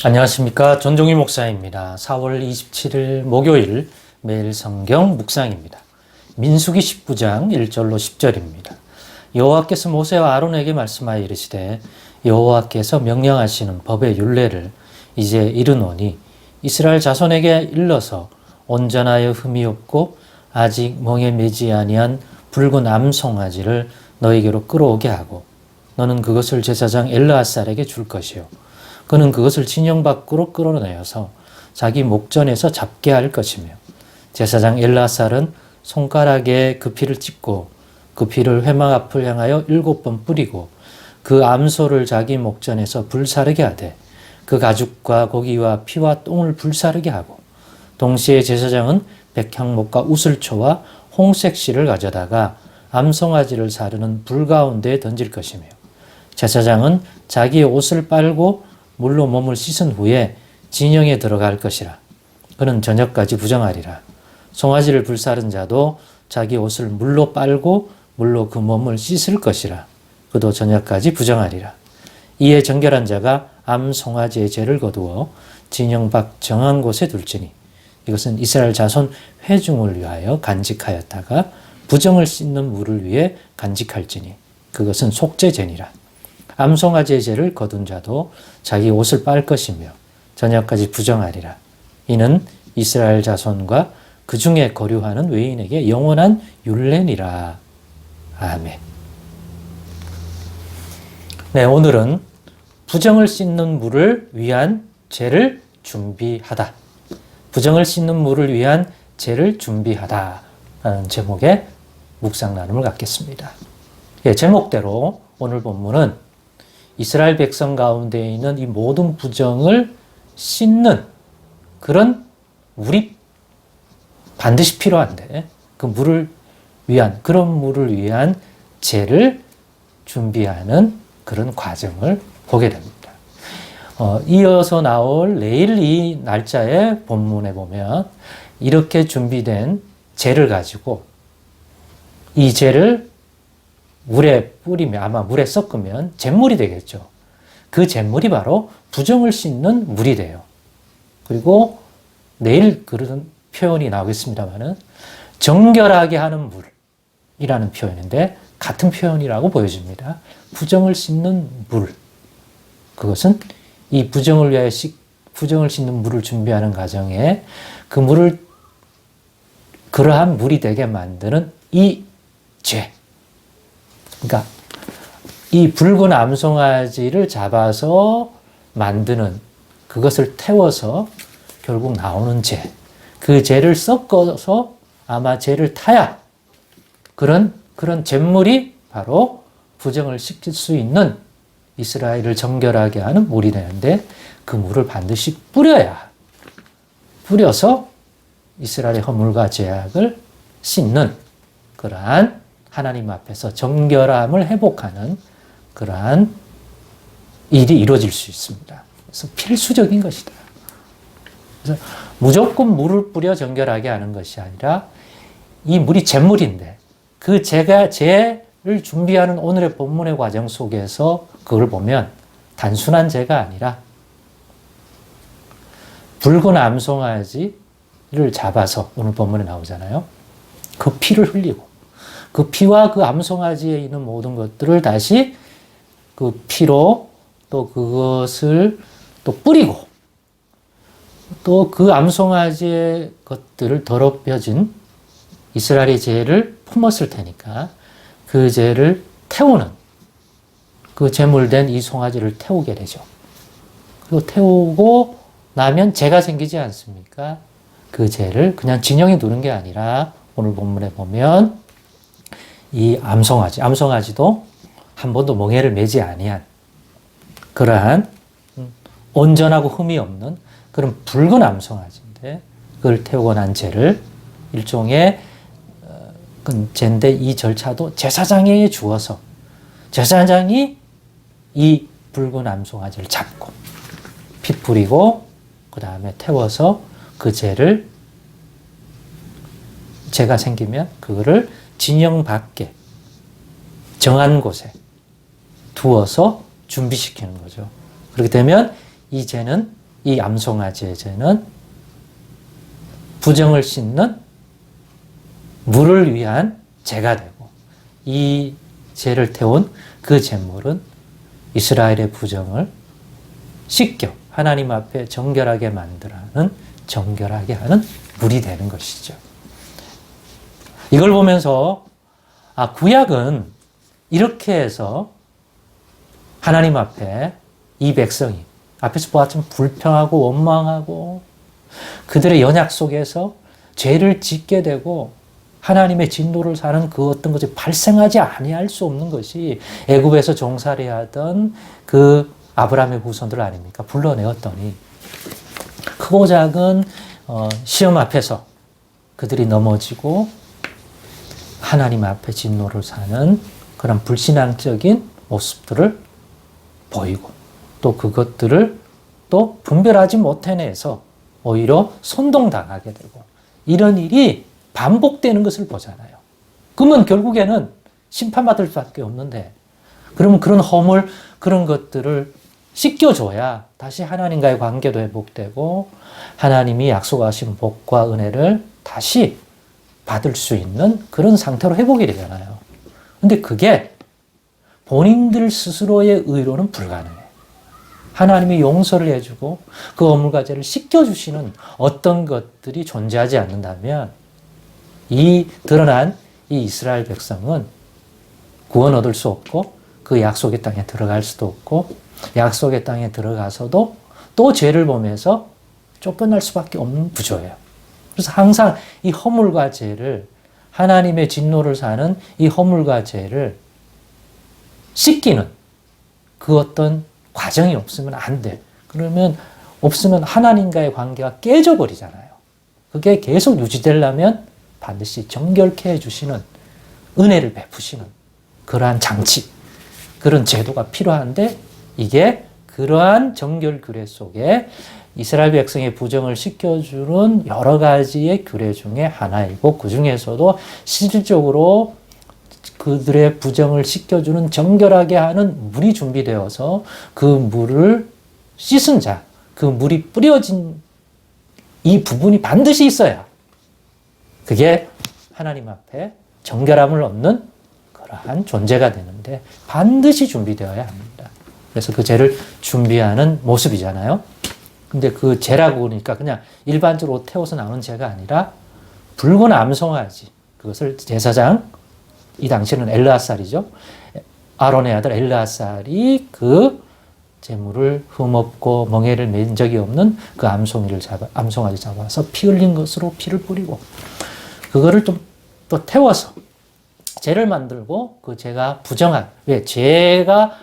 안녕하십니까. 전종희 목사입니다. 4월 27일 목요일 매일 성경 묵상입니다. 민수기 19장 1절로 10절입니다. 여호와께서 모세와 아론에게 말씀하여 이르시되 여호와께서 명령하시는 법의 율례를 이제 이르노니 이스라엘 자손에게 일러서 온전하여 흠이 없고 아직 멍에 매지 아니한 붉은 암송아지를 너에게로 끌어오게 하고 너는 그것을 제사장 엘르아살에게 줄 것이요 그는 그것을 진영 밖으로 끌어내어서 자기 목전에서 잡게 할 것이며 제사장 엘르아살은 손가락에 그 피를 찍고 그 피를 회막 앞을 향하여 7번 뿌리고 그 암소를 자기 목전에서 불사르게 하되 그 가죽과 고기와 피와 똥을 불사르게 하고 동시에 제사장은 백향목과 우슬초와 홍색 실을 가져다가 암송아지를 사르는 불 가운데에 던질 것이며 제사장은 자기의 옷을 빨고 물로 몸을 씻은 후에 진영에 들어갈 것이라. 그는 저녁까지 부정하리라. 송아지를 불사른 자도 자기 옷을 물로 빨고 물로 그 몸을 씻을 것이라. 그도 저녁까지 부정하리라. 이에 정결한 자가 암 송아지의 죄를 거두어 진영 밖 정한 곳에 둘지니 이것은 이스라엘 자손 회중을 위하여 간직하였다가 부정을 씻는 물을 위해 간직할지니 그것은 속죄죄니라. 암송아지의 죄를 거둔 자도 자기 옷을 빨 것이며 저녁까지 부정하리라. 이는 이스라엘 자손과 그 중에 거류하는 외인에게 영원한 율례니라. 아멘. 네, 오늘은 부정을 씻는 물을 위한 죄를 준비하다. 부정을 씻는 물을 위한 죄를 준비하다. 라는 제목의 묵상 나눔을 갖겠습니다. 예, 제목대로 오늘 본문은 이스라엘 백성 가운데 있는 이 모든 부정을 씻는 그런 물이 반드시 필요한데 그 물을 위한 그런 물을 위한 죄를 준비하는 그런 과정을 보게 됩니다. 이어서 나올 내일 이 날짜의 본문에 보면 이렇게 준비된 죄를 가지고 이 죄를 물에 뿌리면 아마 물에 섞으면 잿물이 되겠죠. 그 잿물이 바로 부정을 씻는 물이 돼요. 그리고 내일 그런 표현이 나오겠습니다만은 정결하게 하는 물이라는 표현인데 같은 표현이라고 보여집니다. 부정을 씻는 물. 그것은 이 부정을 위하여 부정을 씻는 물을 준비하는 과정에 그 물을 그러한 물이 되게 만드는 이 죄. 그러니까 이 붉은 암송아지를 잡아서 만드는 그것을 태워서 결국 나오는 죄. 그 죄를 섞어서 아마 죄를 타야 그런 잿물이 바로 부정을 시킬 수 있는 이스라엘을 정결하게 하는 물이 되는데 그 물을 반드시 뿌려서 이스라엘의 허물과 죄악을 씻는 그러한 하나님 앞에서 정결함을 회복하는 그러한 일이 이루어질 수 있습니다. 그래서 필수적인 것이다. 그래서 무조건 물을 뿌려 정결하게 하는 것이 아니라 이 물이 잿물인데 그 죄를 준비하는 오늘의 본문의 과정 속에서 그걸 보면 단순한 죄가 아니라 붉은 암송아지를 잡아서 오늘 본문에 나오잖아요. 그 피를 흘리고 그 피와 그 암송아지에 있는 모든 것들을 다시 그 피로 또 그것을 또 뿌리고 또 그 암송아지의 것들을 더럽혀진 이스라엘의 죄를 품었을 테니까 그 죄를 태우는 그 제물된 이 송아지를 태우게 되죠. 그리고 태우고 나면 죄가 생기지 않습니까? 그 죄를 그냥 진영에 두는 게 아니라 오늘 본문에 보면 이 암송아지도 한 번도 멍에를 매지 아니한 그러한 온전하고 흠이 없는 그런 붉은 암송아지인데 그걸 태우고 난 죄를 일종의 죄인데 이 절차도 제사장에게 주어서 제사장이 이 붉은 암송아지를 잡고 피 뿌리고 그 다음에 태워서 그 죄를 죄가 생기면 그거를 진영 밖에 정한 곳에 두어서 준비시키는 거죠. 그렇게 되면 이 죄는 이 암송아 제제는 부정을 씻는 물을 위한 제가 되고, 이 죄를 태운 그 제물은 이스라엘의 부정을 씻겨 하나님 앞에 정결하게 만들어하는, 정결하게 하는 물이 되는 것이죠. 이걸 보면서 구약은 이렇게 해서 하나님 앞에 이 백성이 앞에서 보았지만 불평하고 원망하고 그들의 연약 속에서 죄를 짓게 되고 하나님의 진노를 사는 그 어떤 것이 발생하지 아니할 수 없는 것이 애굽에서 종살이 하던 그 아브라함의 후손들 아닙니까? 불러내었더니 크고 작은 시험 앞에서 그들이 넘어지고 하나님 앞에 진노를 사는 그런 불신앙적인 모습들을 보이고, 또 그것들을 또 분별하지 못해내서 오히려 선동당하게 되고, 이런 일이 반복되는 것을 보잖아요. 그러면 결국에는 심판받을 수밖에 없는데, 그러면 그런 허물, 그런 것들을 씻겨줘야 다시 하나님과의 관계도 회복되고 하나님이 약속하신 복과 은혜를 다시 받을 수 있는 그런 상태로 회복이 되잖아요. 근데 그게 본인들 스스로의 의로는 불가능해요. 하나님이 용서를 해주고 그 허물과 죄를 씻겨주시는 어떤 것들이 존재하지 않는다면 이 드러난 이 이스라엘 백성은 구원 얻을 수 없고 그 약속의 땅에 들어갈 수도 없고, 약속의 땅에 들어가서도 또 죄를 범해서 쫓겨날 수밖에 없는 구조예요. 그래서 항상 이 허물과 죄를, 하나님의 진노를 사는 이 허물과 죄를 씻기는 그 어떤 과정이 없으면 안 돼. 그러면 없으면 하나님과의 관계가 깨져버리잖아요. 그게 계속 유지되려면 반드시 정결케 해주시는, 은혜를 베푸시는 그러한 장치, 그런 제도가 필요한데, 이게 그러한 정결 규례 속에 이스라엘 백성의 부정을 씻겨주는 여러 가지의 규례 중에 하나이고, 그 중에서도 실질적으로 그들의 부정을 씻겨주는, 정결하게 하는 물이 준비되어서 그 물을 씻은 자, 그 물이 뿌려진 이 부분이 반드시 있어야 그게 하나님 앞에 정결함을 얻는 그러한 존재가 되는데 반드시 준비되어야 합니다. 그래서 그 죄를 준비하는 모습이잖아요. 근데 그 죄라고 그러니까 그냥 일반적으로 태워서 나오는 죄가 아니라 붉은 암송아지, 그것을 제사장, 이 당시는 엘르아살이죠. 아론의 아들 엘르아살이 그 제물을 흠없고 멍에를 맨 적이 없는 그 암송아지 잡아서 피 흘린 것으로 피를 뿌리고, 그거를 좀 또 태워서 죄를 만들고, 그 죄가 부정한, 왜? 죄가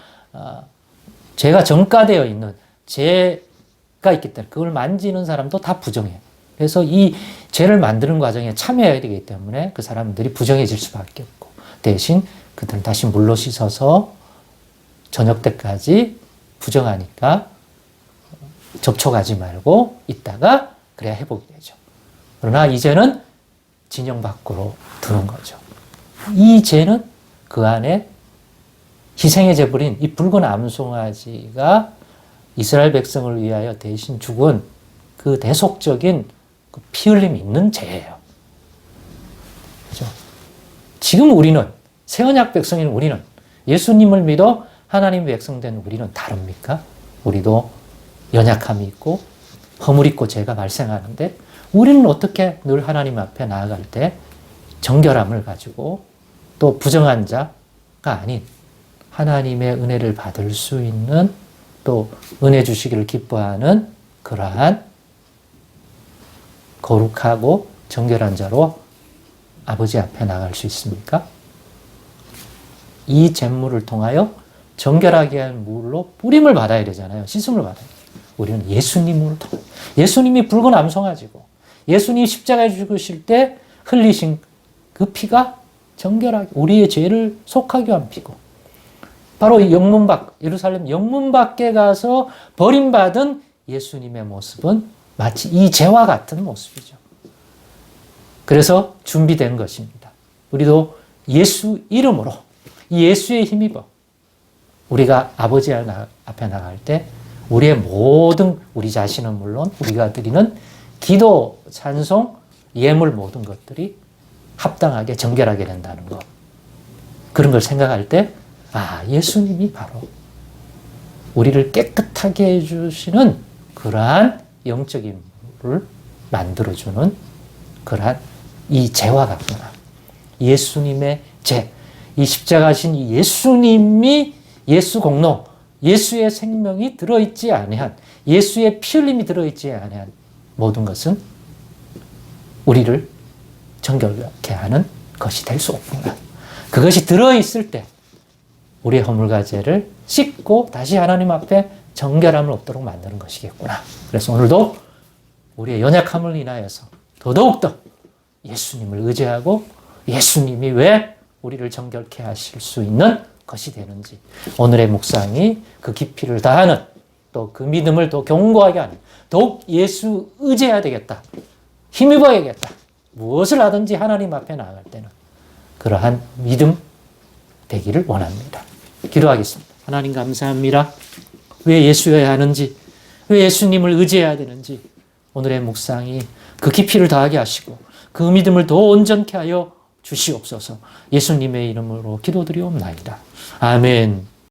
정가되어 있는 죄가 있기 때문에 그걸 만지는 사람도 다 부정해요. 그래서 이 죄를 만드는 과정에 참여해야 되기 때문에 그 사람들이 부정해질 수밖에 없고, 대신 그들은 다시 물로 씻어서 저녁 때까지 부정하니까 접촉하지 말고 있다가 그래야 회복이 되죠. 그러나 이제는 진영 밖으로 드는 거죠. 이 죄는 그 안에 희생의 제물인 이 붉은 암송아지가 이스라엘 백성을 위하여 대신 죽은 그 대속적인 그 피 흘림이 있는 죄예요. 그죠? 지금 우리는, 새언약 백성인 우리는, 예수님을 믿어 하나님 백성된 우리는 다릅니까? 우리도 연약함이 있고 허물 있고 죄가 발생하는데, 우리는 어떻게 늘 하나님 앞에 나아갈 때 정결함을 가지고 또 부정한 자가 아닌 하나님의 은혜를 받을 수 있는, 또 은혜 주시기를 기뻐하는 그러한 거룩하고 정결한 자로 아버지 앞에 나갈 수 있습니까? 이 제물을 통하여 정결하게 한 물로 뿌림을 받아야 되잖아요. 씻음을 받아야 돼요. 우리는 예수님을 통해, 예수님이 붉은 암송아지고 예수님이 십자가에 죽으실 때 흘리신 그 피가 정결하게 우리의 죄를 속하게 한 피고, 바로 영문 밖, 예루살렘 영문 밖에 가서 버림받은 예수님의 모습은 마치 이 죄와 같은 모습이죠. 그래서 준비된 것입니다. 우리도 예수 이름으로, 이 예수의 힘입어 우리가 아버지 앞에 나갈 때 우리의 모든, 우리 자신은 물론 우리가 드리는 기도, 찬송, 예물 모든 것들이 합당하게 정결하게 된다는 것. 그런 걸 생각할 때, 예수님이 바로 우리를 깨끗하게 해주시는 그러한 영적인 물을 만들어주는 그러한 이 죄와 같구나. 예수님의 죄. 이 십자가신 이 예수님이 예수 공로, 예수의 생명이 들어있지 아니한, 예수의 피 흘림이 들어있지 아니한 모든 것은 우리를 정결케 하는 것이 될 수 없구나. 그것이 들어있을 때 우리의 허물과 죄를 씻고 다시 하나님 앞에 정결함을 얻도록 만드는 것이겠구나. 그래서 오늘도 우리의 연약함을 인하여서 더더욱더 예수님을 의지하고 예수님이 왜 우리를 정결케 하실 수 있는 것이 되는지, 오늘의 묵상이 그 깊이를 다하는, 또 그 믿음을 더 견고하게 하는, 더욱 예수 의지해야 되겠다, 힘입어야겠다, 무엇을 하든지 하나님 앞에 나아갈 때는 그러한 믿음 되기를 원합니다. 기도하겠습니다. 하나님 감사합니다. 왜 예수여야 하는지, 왜 예수님을 의지해야 되는지 오늘의 묵상이 그 깊이를 다하게 하시고 그 믿음을 더 온전케 하여 주시옵소서. 예수님의 이름으로 기도드리옵나이다. 아멘.